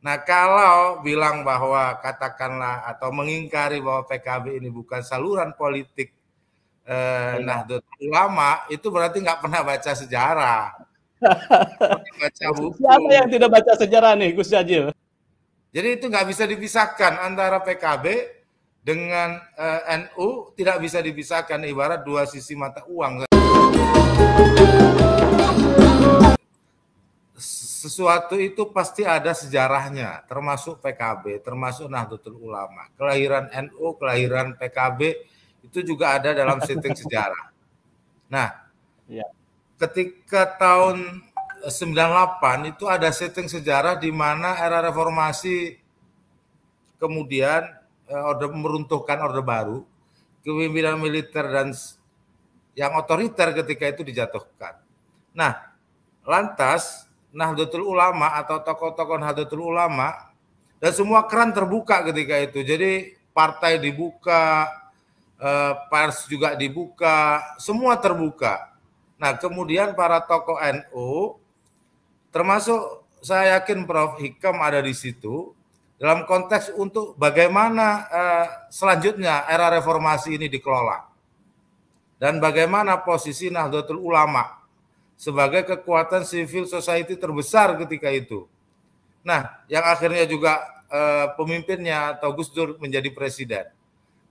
Nah, kalau bilang bahwa katakanlah atau mengingkari bahwa PKB ini bukan saluran politik Nahdlatul Ulama, itu berarti nggak pernah baca sejarah, baca Siapa buku. yang tidak baca sejarah nih, Gus Jazil? Jadi itu nggak bisa dipisahkan antara PKB dengan NU, tidak bisa dipisahkan, ibarat dua sisi mata uang. Sesuatu itu pasti ada sejarahnya, termasuk PKB, termasuk Nahdlatul Ulama. Kelahiran NU, kelahiran PKB itu juga ada dalam setting sejarah. Nah, Ya. ketika tahun 98 itu ada setting sejarah di mana era reformasi kemudian meruntuhkan Orde Baru, kepemimpinan militer dan yang otoriter ketika itu dijatuhkan. Nah, lantas Nahdlatul Ulama atau tokoh-tokoh Nahdlatul Ulama dan semua keran terbuka ketika itu. Jadi partai dibuka, pers juga dibuka, semua terbuka. Nah, kemudian para tokoh NU, termasuk saya yakin Prof. Hikam ada di situ, dalam konteks untuk bagaimana selanjutnya era reformasi ini dikelola. Dan bagaimana posisi Nahdlatul Ulama sebagai kekuatan civil society terbesar ketika itu. Nah, yang akhirnya juga pemimpinnya atau Gus Dur menjadi presiden.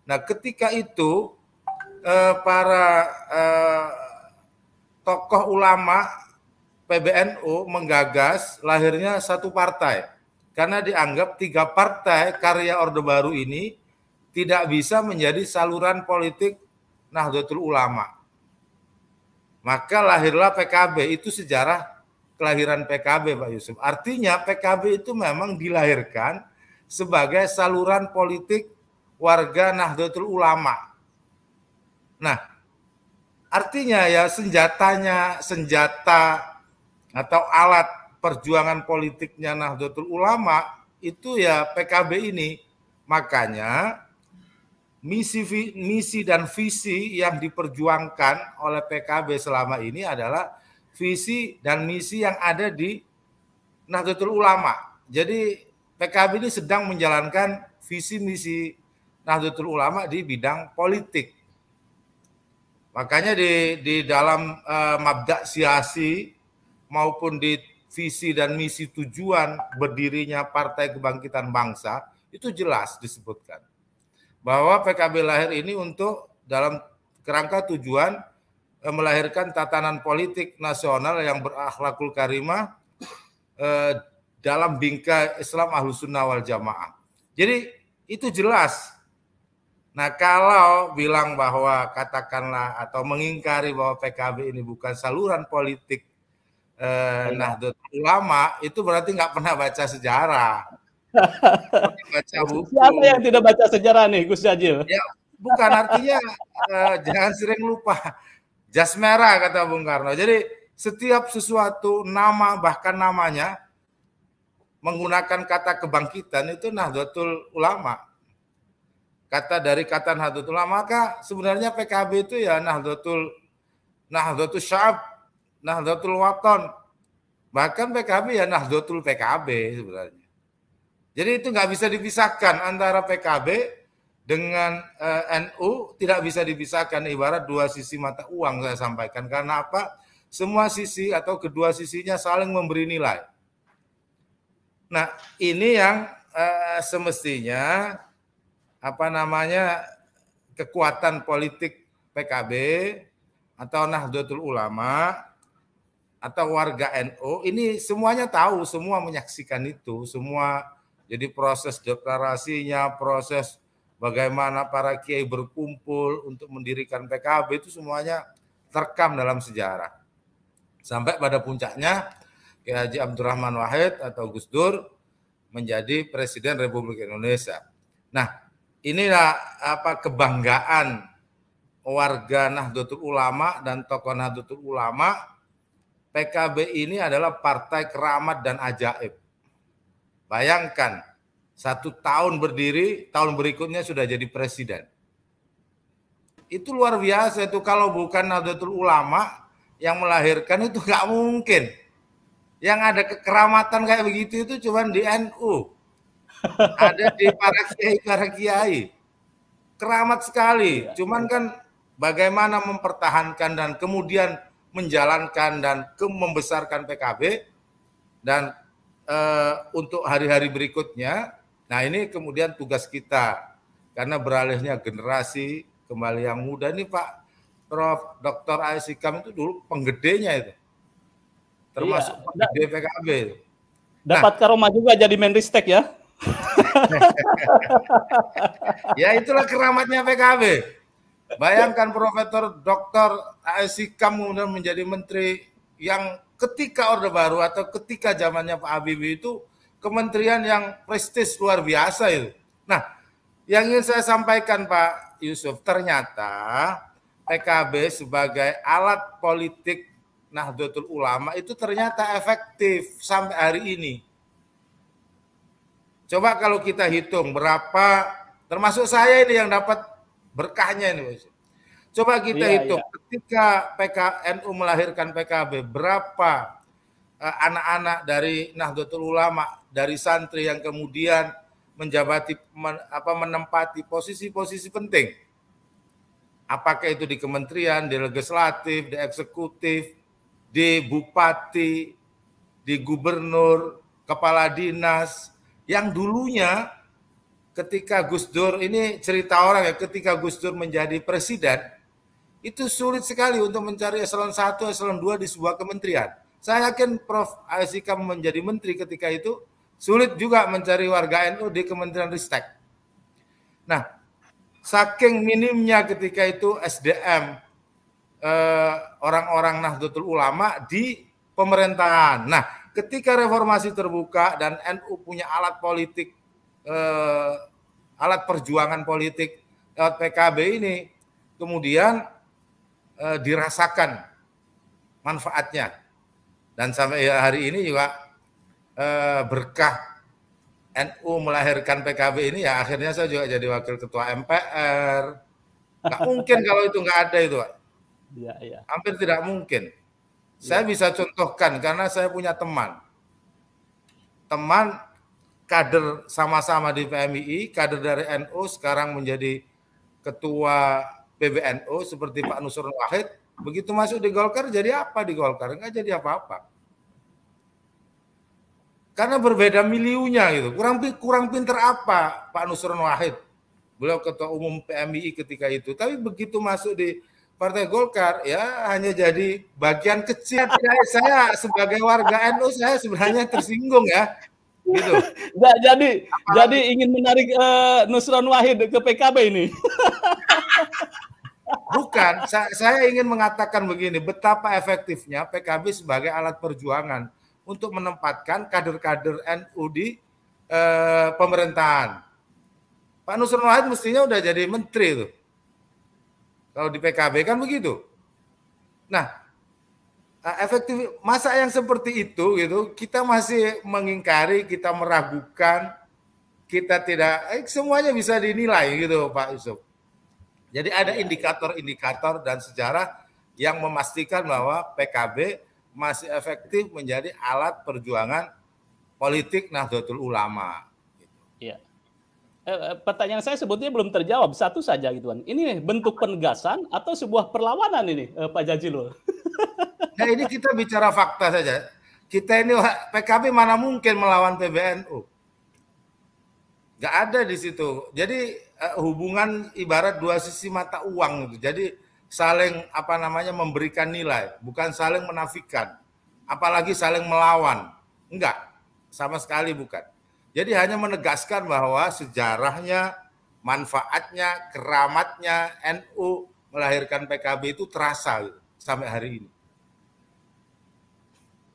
Nah, ketika itu para tokoh ulama PBNU menggagas lahirnya satu partai karena dianggap tiga partai karya Orde Baru ini tidak bisa menjadi saluran politik Nahdlatul Ulama. Maka lahirlah PKB, itu sejarah kelahiran PKB, Pak Yusuf. Artinya PKB itu memang dilahirkan sebagai saluran politik warga Nahdlatul Ulama. Nah, artinya ya senjata atau alat perjuangan politiknya Nahdlatul Ulama itu ya PKB ini. Makanya misi dan visi yang diperjuangkan oleh PKB selama ini adalah visi dan misi yang ada di Nahdlatul Ulama. Jadi PKB ini sedang menjalankan visi misi Nahdlatul Ulama di bidang politik. Makanya di dalam mabda siasi maupun di visi dan misi tujuan berdirinya Partai Kebangkitan Bangsa itu jelas disebutkan bahwa PKB lahir ini untuk dalam kerangka tujuan melahirkan tatanan politik nasional yang berakhlakul karimah dalam bingkai Islam Ahlus Sunnah wal Jamaah. Jadi itu jelas. Nah, kalau bilang bahwa katakanlah atau mengingkari bahwa PKB ini bukan saluran politik Nahdlatul Ulama, itu berarti nggak pernah baca sejarah. Baca buku. Siapa yang tidak baca sejarah nih, Gus Jazil? Ya, bukan, artinya jangan sering lupa jas merah kata Bung Karno. Jadi setiap sesuatu nama bahkan namanya menggunakan kata kebangkitan itu Nahdlatul Ulama. Dari kata Nahdlatul Ulama, maka sebenarnya PKB itu ya Nahdlatul Sya'ab, Nahdlatul Waton. Bahkan PKB ya Nahdlatul PKB sebenarnya. Jadi itu nggak bisa dipisahkan antara PKB dengan NU, tidak bisa dipisahkan, ibarat dua sisi mata uang saya sampaikan. Karena apa? Semua sisi atau kedua sisinya saling memberi nilai. Nah, ini yang semestinya kekuatan politik PKB atau Nahdlatul Ulama atau warga NU ini semuanya tahu, semua menyaksikan itu, semua. Jadi proses deklarasinya, proses bagaimana para kiai berkumpul untuk mendirikan PKB itu semuanya terekam dalam sejarah. Sampai pada puncaknya Kiai Haji Abdurrahman Wahid atau Gus Dur menjadi Presiden Republik Indonesia. Nah, inilah kebanggaan warga Nahdlatul Ulama dan tokoh Nahdlatul Ulama. PKB ini adalah partai keramat dan ajaib. Bayangkan, 1 tahun berdiri, tahun berikutnya sudah jadi presiden. Itu luar biasa itu, kalau bukan Nahdlatul Ulama yang melahirkan itu nggak mungkin. Yang ada kekeramatan kayak begitu itu cuma di NU. Ada di para kiai. Keramat sekali. Cuman kan bagaimana mempertahankan dan kemudian menjalankan dan membesarkan PKB dan untuk hari-hari berikutnya. Nah, ini kemudian tugas kita karena beralihnya generasi kembali yang muda. Ini Pak Prof. Dr. A.S. Hikam itu dulu penggedenya itu. Termasuk penggede PKB. Dapat karomah juga jadi Menristek ya. Ya itulah keramatnya PKB. Bayangkan Profesor Dr. A.S. Hikam kemudian menjadi menteri yang ketika Orde Baru atau ketika zamannya Pak Habibie itu kementerian yang prestis luar biasa itu. Nah, yang ingin saya sampaikan Pak Yusuf, ternyata PKB sebagai alat politik Nahdlatul Ulama itu ternyata efektif sampai hari ini. Coba kalau kita hitung berapa, termasuk saya ini yang dapat berkahnya ini. Coba kita hitung ketika NU melahirkan PKB, berapa anak-anak dari Nahdlatul Ulama, dari santri yang kemudian menempati posisi-posisi penting. Apakah itu di kementerian, di legislatif, di eksekutif, di bupati, di gubernur, kepala dinas, yang dulunya ketika Gus Dur, ini cerita orang ya, ketika Gus Dur menjadi presiden, itu sulit sekali untuk mencari eselon 1, eselon 2 di sebuah kementerian. Saya yakin Prof. A.S. Hikam menjadi menteri ketika itu, sulit juga mencari warga NU di Kementerian Ristek. Nah, saking minimnya ketika itu SDM, orang-orang Nahdlatul Ulama di pemerintahan. Nah, ketika reformasi terbuka dan NU punya alat politik, alat perjuangan politik lewat PKB ini, kemudian dirasakan manfaatnya. Dan sampai hari ini juga berkah NU melahirkan PKB ini, ya akhirnya saya juga jadi wakil ketua MPR. Nggak mungkin kalau itu nggak ada itu, Pak. Ya. Hampir tidak mungkin. Saya bisa contohkan karena saya punya teman kader sama-sama di PMII, kader dari NU sekarang menjadi ketua PBNU seperti Pak Nusron Wahid. Begitu masuk di Golkar jadi apa di Golkar? Nggak jadi apa-apa. Karena berbeda miliunya gitu. Kurang pinter apa Pak Nusron Wahid? Beliau ketua umum PMII ketika itu. Tapi begitu masuk di Partai Golkar ya hanya jadi bagian kecil. Saya sebagai warga NU saya sebenarnya tersinggung ya. Gitu. Jadi ingin menarik Nusron Wahid ke PKB ini. Bukan, saya ingin mengatakan begini, betapa efektifnya PKB sebagai alat perjuangan untuk menempatkan kader-kader NU di pemerintahan. Pak Nusron Wahid mestinya udah jadi menteri tuh. Kalau di PKB kan begitu. Nah, efektif masa yang seperti itu gitu, kita masih mengingkari, kita meragukan, kita tidak semuanya bisa dinilai gitu Pak Yusuf. Jadi ada indikator-indikator dan sejarah yang memastikan bahwa PKB masih efektif menjadi alat perjuangan politik Nahdlatul Ulama. Iya. Pertanyaan saya sebetulnya belum terjawab, satu saja gitu kan. Ini bentuk penegasan atau sebuah perlawanan ini Pak Jazilul? Nah ini kita bicara fakta saja. Kita ini PKB mana mungkin melawan PBNU? Gak ada di situ. Jadi hubungan ibarat dua sisi mata uang gitu. Jadi saling memberikan nilai, bukan saling menafikan. Apalagi saling melawan. Enggak, sama sekali bukan. Jadi hanya menegaskan bahwa sejarahnya, manfaatnya, keramatnya NU melahirkan PKB itu terasa gitu, sampai hari ini.